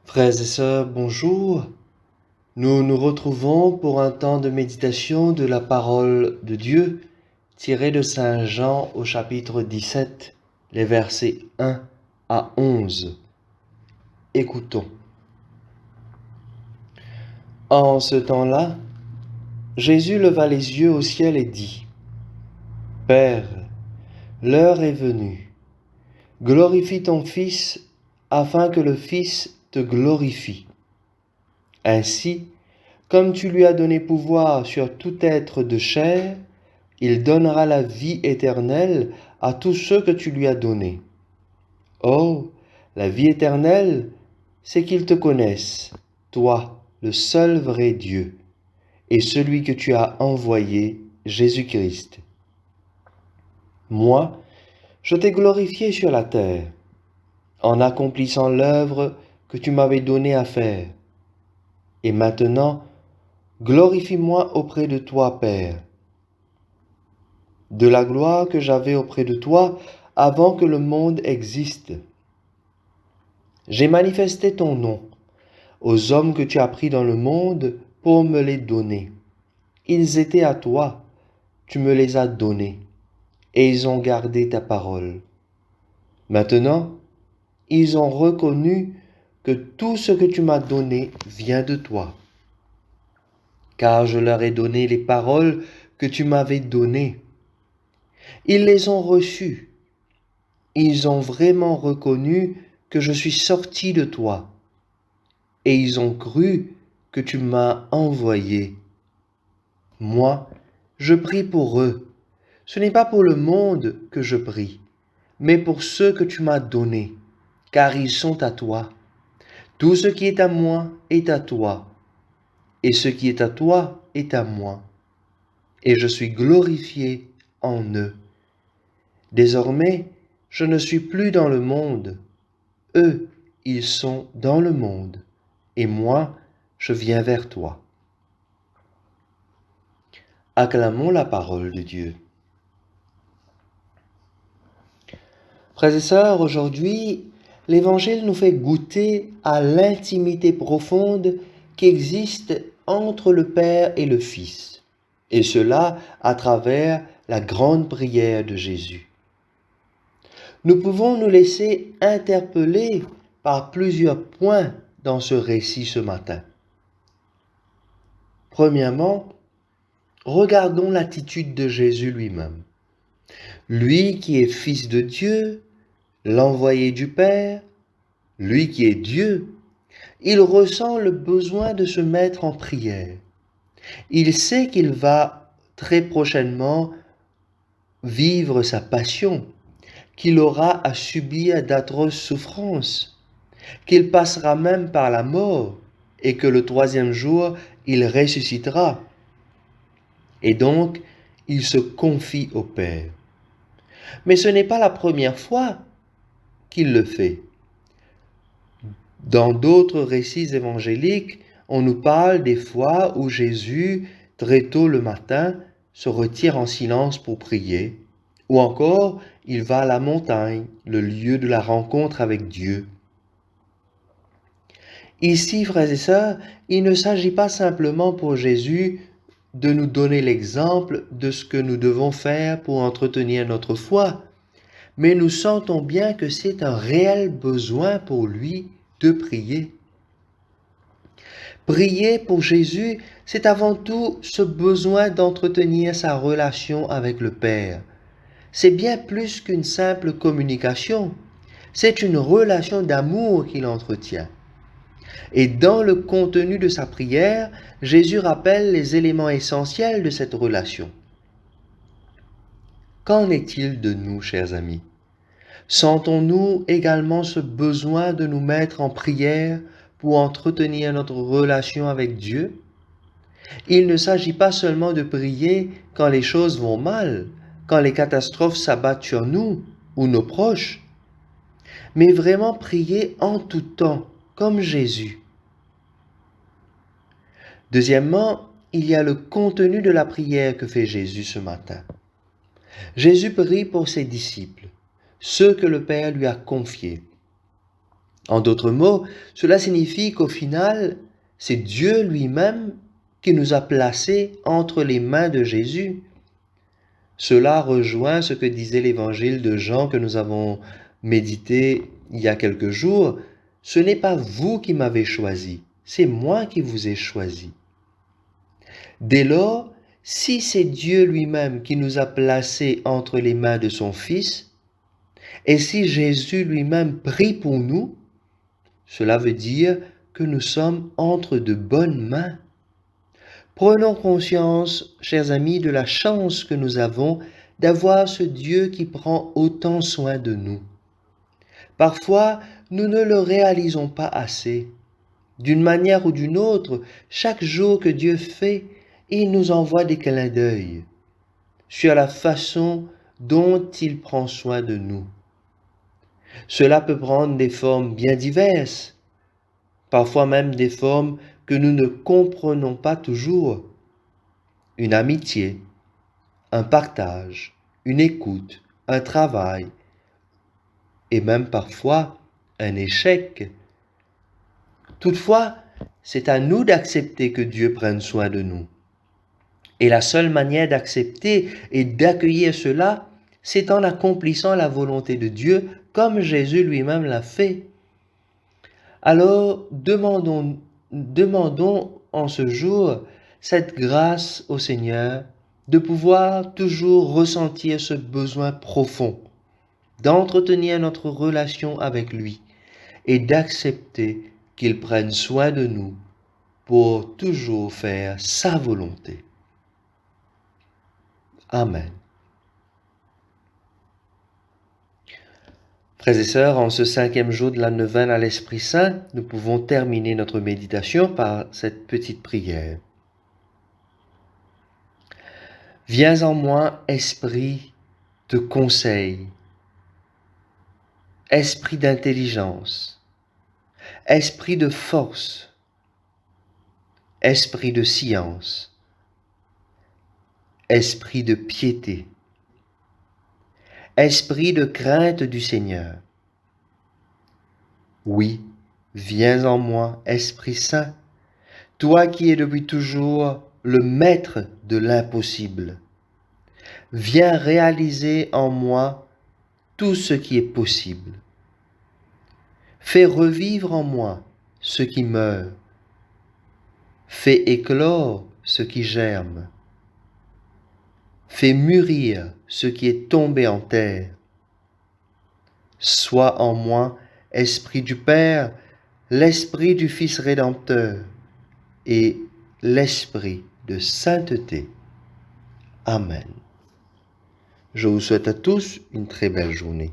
Frères et sœurs, bonjour. Nous nous retrouvons pour un temps de méditation de la parole de Dieu tirée de Saint Jean au chapitre 17, les versets 1 à 11. Écoutons. En ce temps-là, Jésus leva les yeux au ciel et dit, Père, l'heure est venue. Glorifie ton Fils afin que le Fils te glorifie. Ainsi, comme tu lui as donné pouvoir sur tout être de chair, il donnera la vie éternelle à tous ceux que tu lui as donnés. Oh, la vie éternelle, c'est qu'ils te connaissent, toi, le seul vrai Dieu, et celui que tu as envoyé, Jésus-Christ. Moi, je t'ai glorifié sur la terre, en accomplissant l'œuvre que tu m'avais donnée à faire. Et maintenant, glorifie-moi auprès de toi, Père, de la gloire que j'avais auprès de toi avant que le monde existe. J'ai manifesté ton nom aux hommes que tu as pris dans le monde pour me les donner. Ils étaient à toi, tu me les as donnés, et ils ont gardé ta parole. Maintenant, ils ont reconnu que tout ce que tu m'as donné vient de toi, car je leur ai donné les paroles que tu m'avais données. Ils les ont reçues. Ils ont vraiment reconnu que je suis sorti de toi, et ils ont cru que tu m'as envoyé. Moi, je prie pour eux. Ce n'est pas pour le monde que je prie, mais pour ceux que tu m'as donnés, car ils sont à toi. Tout ce qui est à moi est à toi, et ce qui est à toi est à moi, et je suis glorifié en eux. Désormais, je ne suis plus dans le monde. Eux, ils sont dans le monde, et moi, je viens vers toi. Acclamons la parole de Dieu. Frères et sœurs, aujourd'hui, l'Évangile nous fait goûter à l'intimité profonde qui existe entre le Père et le Fils, et cela à travers la grande prière de Jésus. Nous pouvons nous laisser interpeller par plusieurs points dans ce récit ce matin. Premièrement, regardons l'attitude de Jésus lui-même. Lui qui est Fils de Dieu, l'envoyé du Père, lui qui est Dieu, il ressent le besoin de se mettre en prière. Il sait qu'il va très prochainement vivre sa passion, qu'il aura à subir d'atroces souffrances, qu'il passera même par la mort et que le troisième jour, il ressuscitera. Et donc, il se confie au Père. Mais ce n'est pas la première fois qu'il le fait. Dans d'autres récits évangéliques, on nous parle des fois où Jésus, très tôt le matin, se retire en silence pour prier, ou encore il va à la montagne, le lieu de la rencontre avec Dieu. Ici, frères et sœurs, il ne s'agit pas simplement pour Jésus de nous donner l'exemple de ce que nous devons faire pour entretenir notre foi, mais nous sentons bien que c'est un réel besoin pour lui de prier. Prier pour Jésus, c'est avant tout ce besoin d'entretenir sa relation avec le Père. C'est bien plus qu'une simple communication, c'est une relation d'amour qu'il entretient. Et dans le contenu de sa prière, Jésus rappelle les éléments essentiels de cette relation. Qu'en est-il de nous, chers amis? Sentons-nous également ce besoin de nous mettre en prière pour entretenir notre relation avec Dieu? Il ne s'agit pas seulement de prier quand les choses vont mal, quand les catastrophes s'abattent sur nous ou nos proches, mais vraiment prier en tout temps, comme Jésus. Deuxièmement, il y a le contenu de la prière que fait Jésus ce matin. Jésus prie pour ses disciples, ceux que le Père lui a confiés. En d'autres mots, cela signifie qu'au final, c'est Dieu lui-même qui nous a placés entre les mains de Jésus. Cela rejoint ce que disait l'évangile de Jean que nous avons médité il y a quelques jours. Ce n'est pas vous qui m'avez choisi, c'est moi qui vous ai choisi. Dès lors, si c'est Dieu lui-même qui nous a placés entre les mains de son Fils, et si Jésus lui-même prie pour nous, cela veut dire que nous sommes entre de bonnes mains. Prenons conscience, chers amis, de la chance que nous avons d'avoir ce Dieu qui prend autant soin de nous. Parfois, nous ne le réalisons pas assez. D'une manière ou d'une autre, chaque jour que Dieu fait, il nous envoie des clins d'œil sur la façon dont il prend soin de nous. Cela peut prendre des formes bien diverses, parfois même des formes que nous ne comprenons pas toujours. Une amitié, un partage, une écoute, un travail, et même parfois un échec. Toutefois, c'est à nous d'accepter que Dieu prenne soin de nous. Et la seule manière d'accepter et d'accueillir cela, c'est en accomplissant la volonté de Dieu comme Jésus lui-même l'a fait. Alors, demandons en ce jour cette grâce au Seigneur de pouvoir toujours ressentir ce besoin profond d'entretenir notre relation avec lui et d'accepter qu'il prenne soin de nous pour toujours faire sa volonté. Amen. Frères et sœurs, en ce 5e jour de la neuvaine à l'Esprit Saint, nous pouvons terminer notre méditation par cette petite prière. Viens en moi, esprit de conseil, esprit d'intelligence, esprit de force, esprit de science, esprit de piété, esprit de crainte du Seigneur. Oui, viens en moi, Esprit Saint, toi qui es depuis toujours le maître de l'impossible. Viens réaliser en moi tout ce qui est possible. Fais revivre en moi ce qui meurt. Fais éclore ce qui germe. Fais mûrir ce qui est tombé en terre. Sois en moi, Esprit du Père, l'Esprit du Fils Rédempteur et l'Esprit de sainteté. Amen. Je vous souhaite à tous une très belle journée.